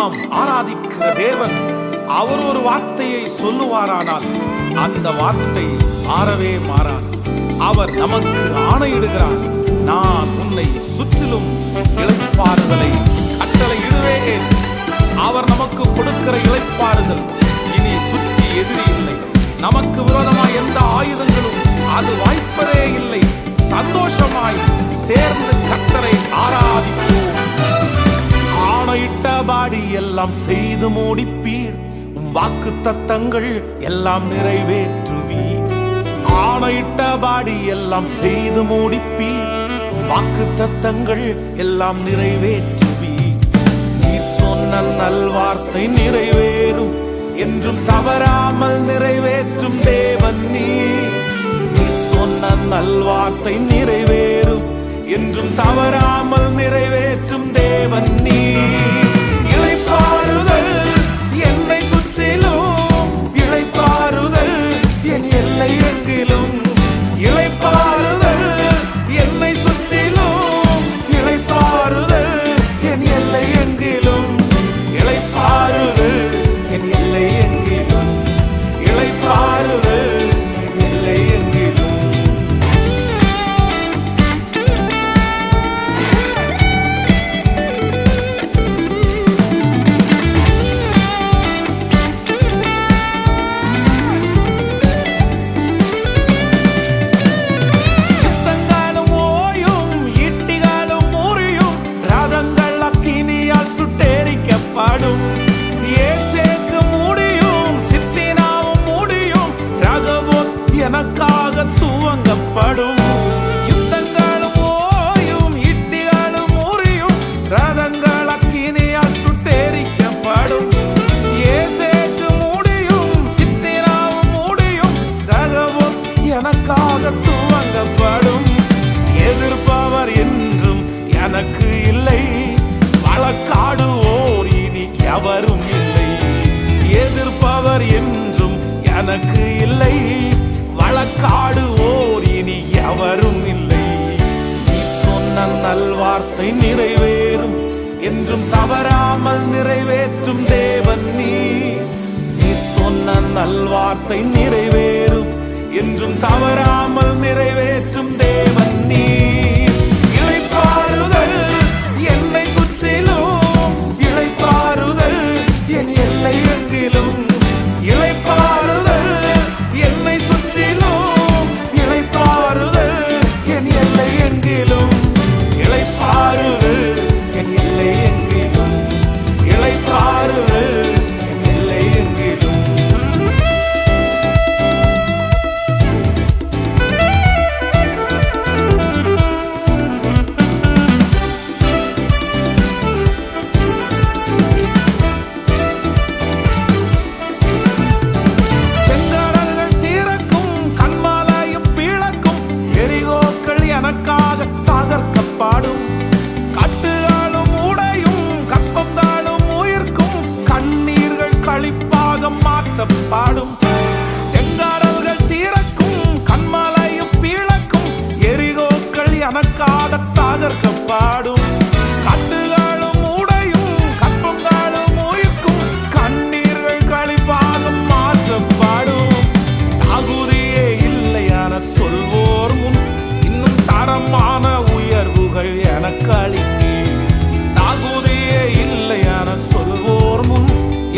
நாம் ஆராதிக்கிற தேவன் அவர் ஒரு வார்த்தையை சொல்லுவாரானால் அந்த வார்த்தை மாறவே மாறாது. அவர் நமக்கு ஆணையிடுகிறார், நான் உன்னை சுற்றிலும் இளைப்பாறுதலை கட்டளையிடுவேன். அவர் நமக்கு கொடுக்கிற இளைப்பாறுதல் இனி சுற்றி எதிரி இல்லை. நமக்கு விரோதமாய் எந்த ஆயுதங்களும் அது வாய்ப்பதே இல்லை. சந்தோஷமாய் சேர்ந்து கர்த்தரை ஆராதிப்போம். ஆணையிட்டபடி எல்லாம் செய்து முடிப்பீர், வாக்கு தத்தங்கள் எல்லாம் நிறைவேற்றுவீர். ஆணையிட்டபடி எல்லாம் செய்து முடிப்பீர், வாக்கு தத்தங்கள் எல்லாம் நிறைவேற்றுவீர். நீ சொன்ன நல்வார்த்தை நிறைவேறும், என்றும் தவறாமல் நிறைவேற்றும் தேவன் நீ. நீ சொன்ன நல்வார்த்தை நிறைவேறும், என்றும் தவறாமல் நிறைவேற்றும் தேவன் நீ. இளைப்பாறுதல் என்னை சுற்றிலும், இளைப்பாறுதல் என் எல்லை எங்கிலும். இளைப்பாறுதல் என்னை சுற்றிலும், இளைப்பாறுதல் என் எல்லை எங்கிலும். இளைப்பாறுதல் என் எல்லை எங்கிலும், இளைப்பாறுதல் என் எல்லை எங்கிலும். இயேசுவுக்கு முடியும், சித்தினாவும் முடியும், ரகபோத் எனக்காக துவங்கப்படும். யுத்தங்களும் ஓயும், ஈட்டிகளும் முறியும், ரதங்கள் அக்கினியால் சுட்டெரிக்கப்படும். இயேசுவுக்கு முடியும், சித்தினாவும் முடியும், ரகபோத் எனக்காக துவங்கப்படும். எதிர்ப்பவர் என்றும் எனக்கு இல்லை, வழக்காடுவோர் இனி எவரும் இல்லை. எதிர்ப்பவர் என்றும் எனக்கு இல்லை, வழக்காடுவோர் இனி எவரும் இல்லை. நீ சொன்ன நல்வார்த்தை நிறைவேறும், என்றும் தவறாமல் நிறைவேற்றும் தேவன் நீ. நீ சொன்ன நல்வார்த்தை நிறைவேறும், என்றும் தவறாமல் நிறைவேற்றும் தேவன் நீ. இளைப்பாறுதல் என்னை சுற்றிலும், இளைப்பாறுதல் என் எல்லை எங்கிலும். இளைப்பாறுதல் என்னை சுற்றிலும், இளைப்பாறுதல் என் எல்லை எங்கிலும். இளைப்பாறுதல் என் எல்லை எங்கிலும், இளைப்பாறுதல் என் எல்லை எங்கிலும். எனக்காக தகர்க்கப்படும். கட்டுகளும் உடையும், கற்பங்களும் உயிர்க்கும், கண்ணீர்கள் களிப்பாக மாற்றப்படும். செங்கடல்கள் தீரக்கும், கண்மலையும் பிளக்கும், எரிகோக்கள் எனக்காக தகர்க்கப்படும். கட்டுகளும் உடையும், கற்பங்களும் உயிர்க்கும், கண்ணீர்கள் களிப்பாக மாற்றப்படும். தகுதியே இல்லையான சொல்வோர் முன் தரமான உயர்வுகள் எனக்கு அளிப்பீர். தகுதியே இல்லையான சொல்வோர் முன்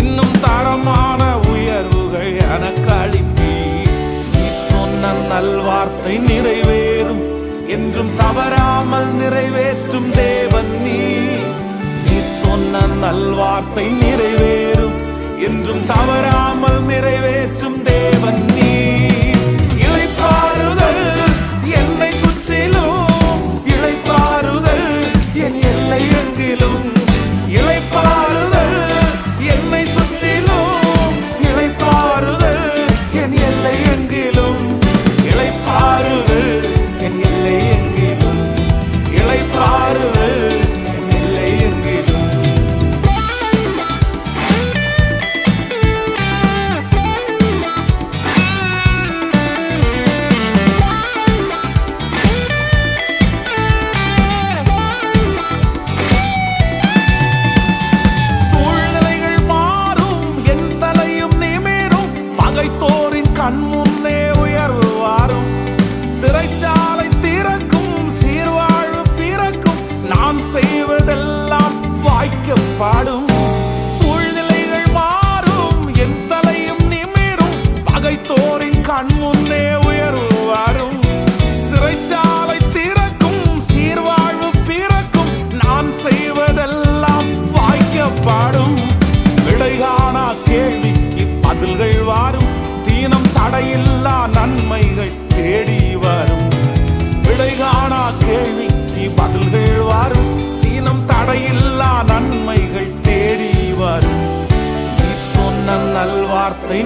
இன்னும் தரமான உயர்வுகள் எனக்கு அளிப்பீர். நீ சொன்ன நல்வார்த்தை நிறைவேறும், என்றும் தவறாமல் நிறைவேற்றும் தேவன் நீ. நீ சொன்ன நல்வார்த்தை நிறைவேறும், என்றும் தவறாமல் நிறைவேற்றும் தேவன் நீ. இளைப்பாறுதல் என்னை சுற்றிலும், இளைப்பாறுதல் என் எல்லை எங்கிலும். இளைப்பாறுதல் என்னை சுற்றிலும், இளைப்பாறுதல் என் எல்லை எங்கிலும். இளைப்பாறுதல் என் எல்லை எங்கிலும், இளைப்பாறுதல் என் எல்லை எங்கிலும். நான் செய்வதெல்லாம் வாய்க்கப்பாடும். சூழ்நிலைகள் மாறும், என் தலையும் நிமிரும், பகைத்தோரின் கண் முன்னே உயர்வு வரும். சிறைச்சாலை திறக்கும், சீர்வாழ்வு பிறக்கும், நான் செய்வதெல்லாம் வாய்க்கப்பாடும். விடைகாணா கேள்விக்கு பதில்கள் வரும், தீனம் தடையில்லா நன்மைகள் தேடி வரும். விடைகாணா கேள்விக்கு பதில்கள் வரும், தீனம் தடையில்லா நன்மைகள் தேடி வரும். நீ சொன்ன நல்வார்த்தை